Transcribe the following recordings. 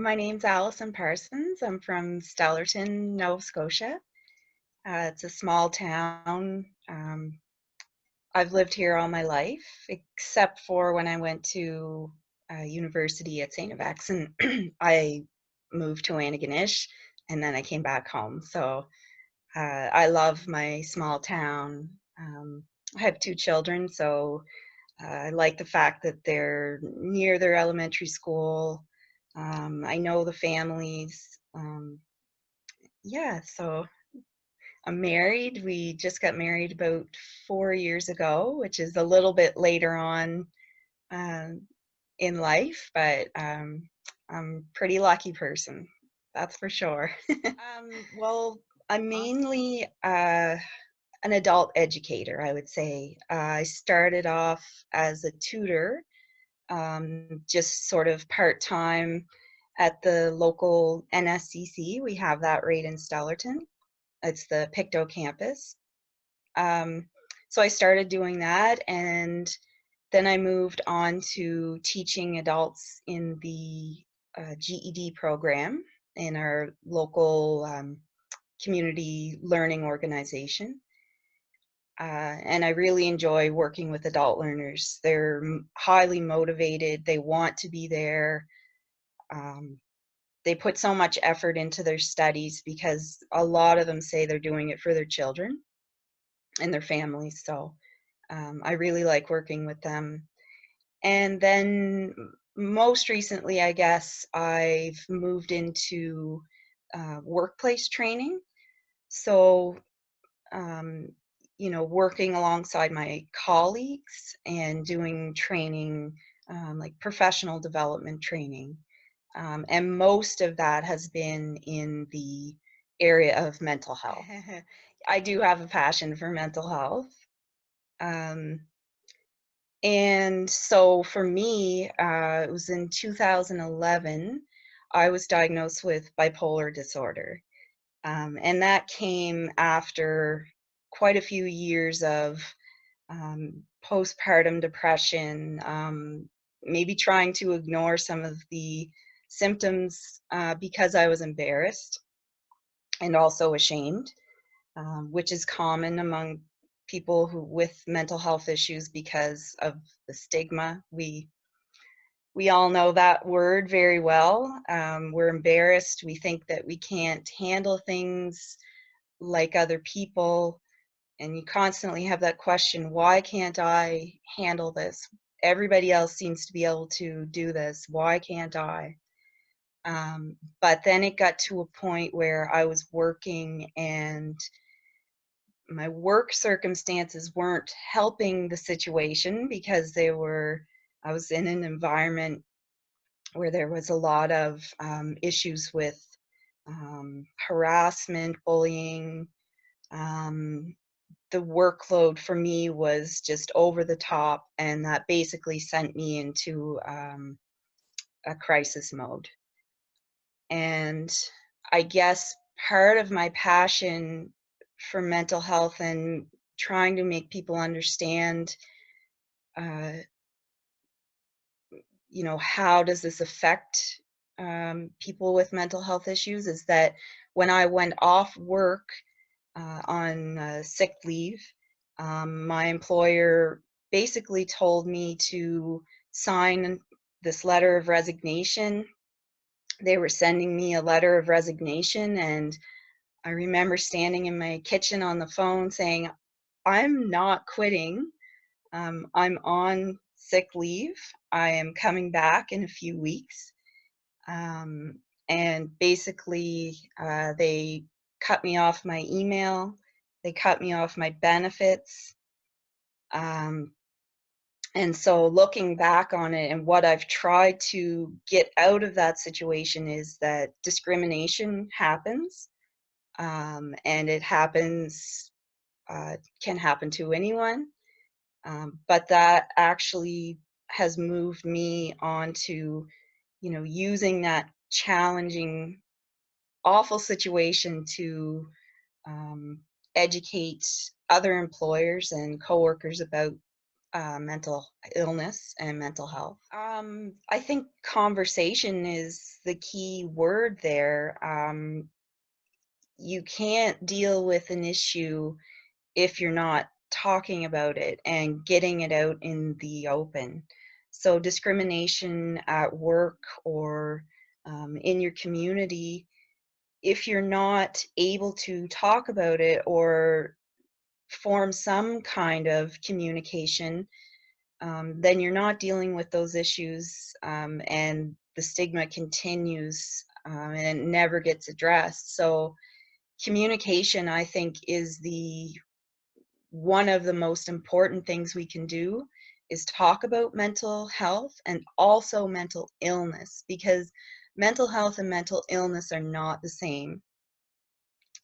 My name's Allison Parsons. I'm from Stellarton, Nova Scotia. It's a small town. I've lived here all my life, except for when I went to university at St. FX, and I moved to Antigonish, and then I came back home. So I love my small town. I have two children, so I like the fact that they're near their elementary school. I know the families. Yeah, so I'm married. We just got married about 4 years ago, which is a little bit later on um, in life, but I'm a pretty lucky person, that's for sure. Well, I'm mainly an adult educator, I would say. I started off as a tutor, just sort of part-time at the local NSCC. We have that right in Stellarton. It's the Pictou campus. Um, so I started doing that, and then I moved on to teaching adults in the GED program in our local community learning organization. And I really enjoy working with adult learners. They're highly motivated, they want to be there. Um, they put so much effort into their studies because a lot of them say they're doing it for their children and their families. So I really like working with them. And then most recently, I guess, I've moved into workplace training. So, um, working alongside my colleagues and doing training, like professional development training. And most of that has been in the area of mental health. I do have a passion for mental health. Um, and so for me, it was in 2011, I was diagnosed with bipolar disorder. And that came after quite a few years of postpartum depression, maybe trying to ignore some of the symptoms because I was embarrassed and also ashamed, which is common among people who with mental health issues because of the stigma. We all know that word very well. We're embarrassed. We think that we can't handle things like other people, and you constantly have that question, why can't I handle this? Everybody else seems to be able to do this. Why can't I? But then it got to a point where I was working and my work circumstances weren't helping the situation because I was in an environment where there was a lot of issues with harassment, bullying. The workload for me was just over the top, and that basically sent me into a crisis mode. And I guess part of my passion for mental health and trying to make people understand, uh, how does this affect people with mental health issues is that when I went off work on sick leave, my employer basically told me to sign this letter of resignation. They were sending me a letter of resignation, and I remember standing in my kitchen on the phone saying, I'm not quitting. I'm on sick leave. I am coming back in a few weeks. Um, and basically, they cut me off my email. They cut me off my benefits. Um, and so looking back on it and what I've tried to get out of that situation is that discrimination happens, and it happens, can happen to anyone. But that actually has moved me on to, using that challenging, awful situation to um, educate other employers and coworkers about mental illness and mental health. I think conversation is the key word there. You can't deal with an issue if you're not talking about it and getting it out in the open. So, discrimination at work or in your community, if you're not able to talk about it or form some kind of communication, then you're not dealing with those issues, and the stigma continues, and it never gets addressed. So, communication, I think, is the one of the most important things we can do is talk about mental health and also mental illness, because mental health and mental illness are not the same.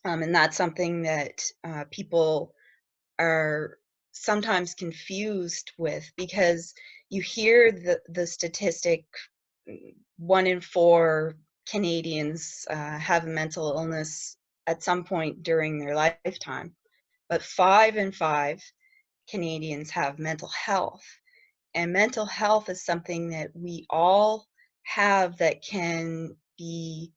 And that's something that people are sometimes confused with, because you hear the statistic, 1 in 4 Canadians have a mental illness at some point during their lifetime, but 5 in 5 Canadians have mental health. And mental health is something that we all have that can be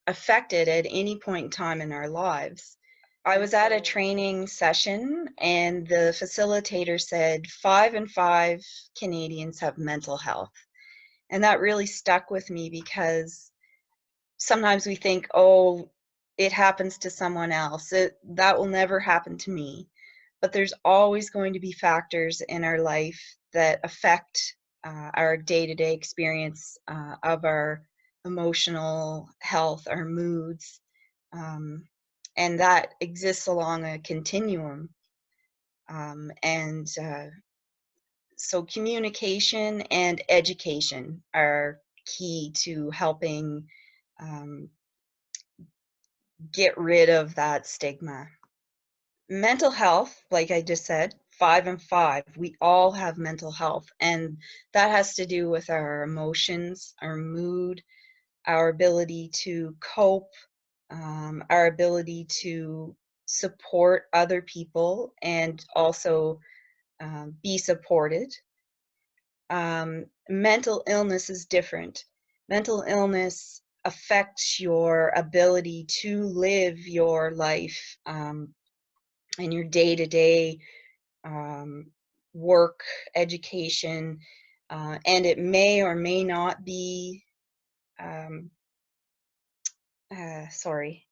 affected at any point in time in our lives. I was at a training session and the facilitator said 5 in 5 Canadians have mental health. And that really stuck with me, because sometimes we think, oh, it happens to someone else. That will never happen to me. But there's always going to be factors in our life that affect our day-to-day experience of our emotional health, our moods, um, and that exists along a continuum. And so communication and education are key to helping um, get rid of that stigma. Mental health, like I just said, 5 and 5, we all have mental health, and that has to do with our emotions, our mood, our ability to cope, our ability to support other people and also be supported. Mental illness is different. Mental illness affects your ability to live your life, and your day-to-day work, education, and it may or may not be, um,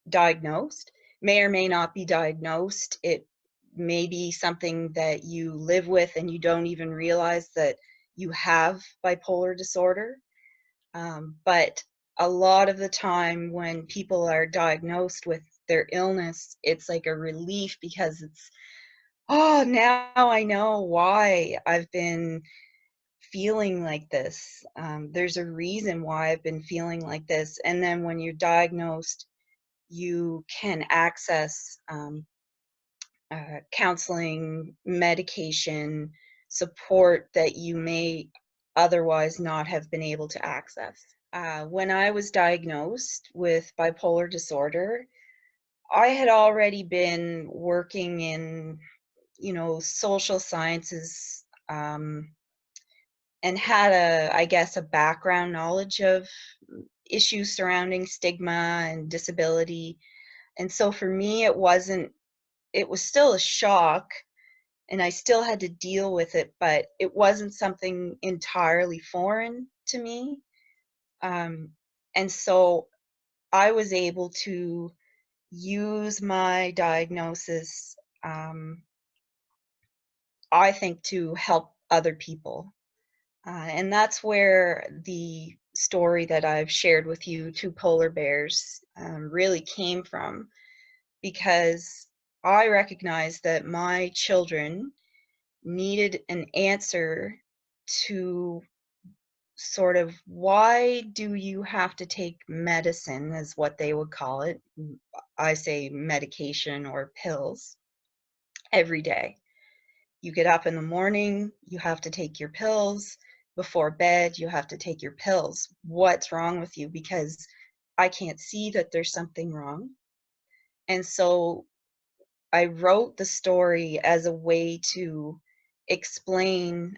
diagnosed, may or may not be diagnosed. It may be something that you live with and you don't even realize that you have bipolar disorder. But a lot of the time when people are diagnosed with their illness, it's like a relief, because it's, oh, now I know why I've been feeling like this. There's a reason why I've been feeling like this. And then when you're diagnosed, you can access counseling, medication, support that you may otherwise not have been able to access. When I was diagnosed with bipolar disorder, I had already been working in, social sciences, and had I guess, a background knowledge of issues surrounding stigma and disability. And so for me, it was still a shock, and I still had to deal with it, but it wasn't something entirely foreign to me. Um, and so I was able to use my diagnosis, um, I think, to help other people. And that's where the story that I've shared with you, Two Polar Bears, really came from, because I recognized that my children needed an answer to sort of, why do you have to take medicine, is what they would call it. I say medication or pills every day. You get up in the morning, you have to take your pills. Before bed, you have to take your pills. What's wrong with you? Because I can't see that there's something wrong. And so I wrote the story as a way to explain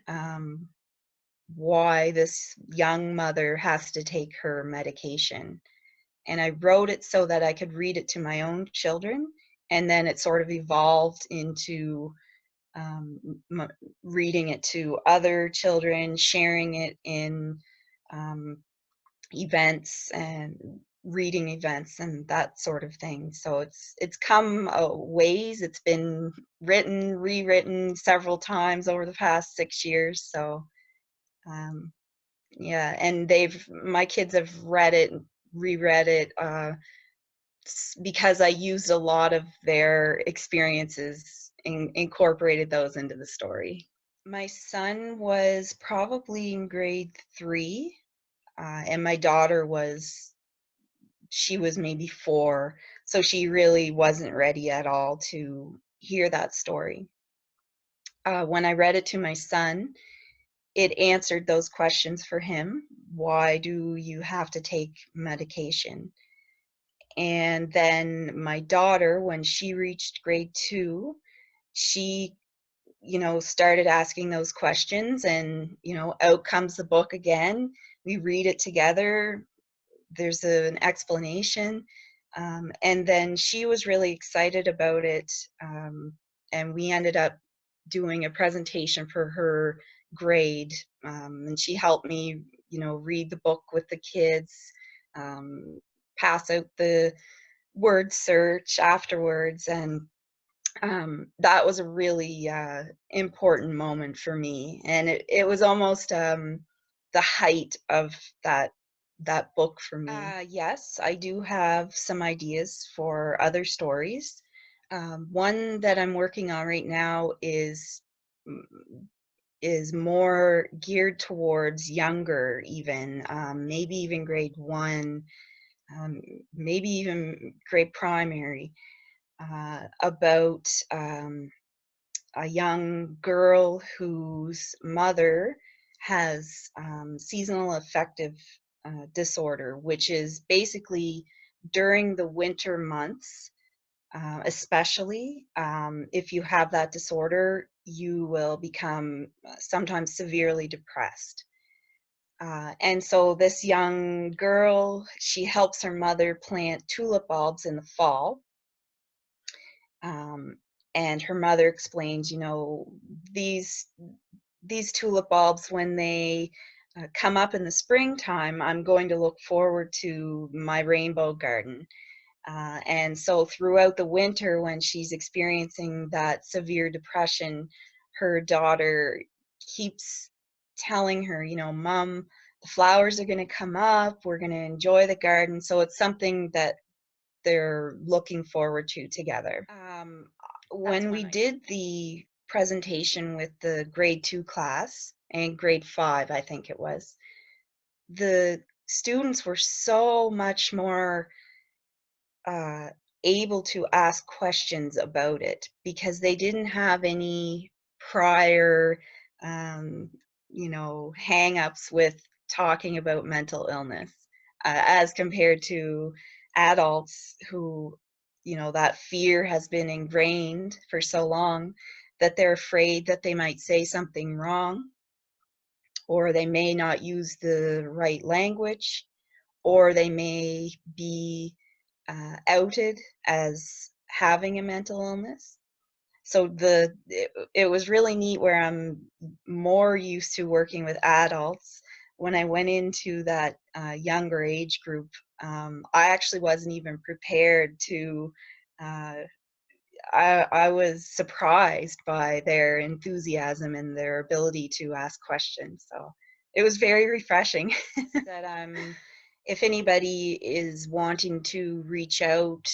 why this young mother has to take her medication. And I wrote it so that I could read it to my own children, and then it sort of evolved into um, m- reading it to other children, sharing it in um, events and reading events and that sort of thing. So it's come a ways. It's been written, rewritten several times over the past 6 years. So um, yeah, and they've my kids have read it, reread it, because I used a lot of their experiences and incorporated those into the story. My son was probably in grade 3, and my daughter was maybe 4, so she really wasn't ready at all to hear that story. When I read it to my son, it answered those questions for him. Why do you have to take medication? And then my daughter, when she reached grade 2, she, started asking those questions, and, out comes the book again. We read it together. There's an explanation. And then she was really excited about it. And we ended up doing a presentation for her grade. And she helped me, read the book with the kids, um, pass out the word search afterwards. And that was a really important moment for me. And it was almost the height of that book for me. Yes, I do have some ideas for other stories. One that I'm working on right now is more geared towards younger, even maybe even grade 1, um, maybe even grade primary, about a young girl whose mother has seasonal affective disorder, which is basically during the winter months, especially if you have that disorder, you will become sometimes severely depressed. And so this young girl, she helps her mother plant tulip bulbs in the fall. Um, and her mother explains, these these tulip bulbs, when they come up in the springtime, I'm going to look forward to my rainbow garden. And so throughout the winter, when she's experiencing that severe depression, her daughter keeps telling her, Mom, the flowers are going to come up. We're going to enjoy the garden. So it's something that they're looking forward to together. When we did the presentation with the grade 2 class and grade 5, I think it was, the students were so much more uh, able to ask questions about it because they didn't have any prior, um, hang-ups with talking about mental illness, as compared to adults who, that fear has been ingrained for so long that they're afraid that they might say something wrong, or they may not use the right language, or they may be outed as having a mental illness. So it was really neat where I'm more used to working with adults. When I went into that younger age group, I actually wasn't even prepared to. Uh, I was surprised by their enthusiasm and their ability to ask questions. So it was very refreshing. That if anybody is wanting to reach out,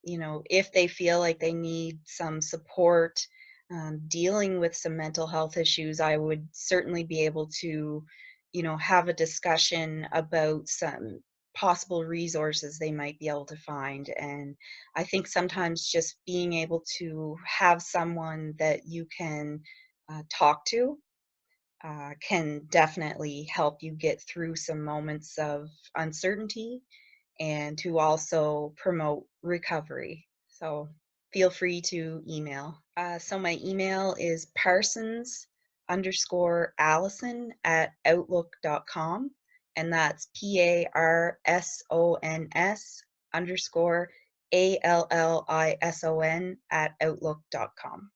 if they feel like they need some support dealing with some mental health issues, I would certainly be able to, have a discussion about some possible resources they might be able to find. And I think sometimes just being able to have someone that you can talk to can definitely help you get through some moments of uncertainty and to also promote recovery. So feel free to email. So my email is parsons_Allison@outlook.com, and that's PARSONS_ALLISON @outlook.com.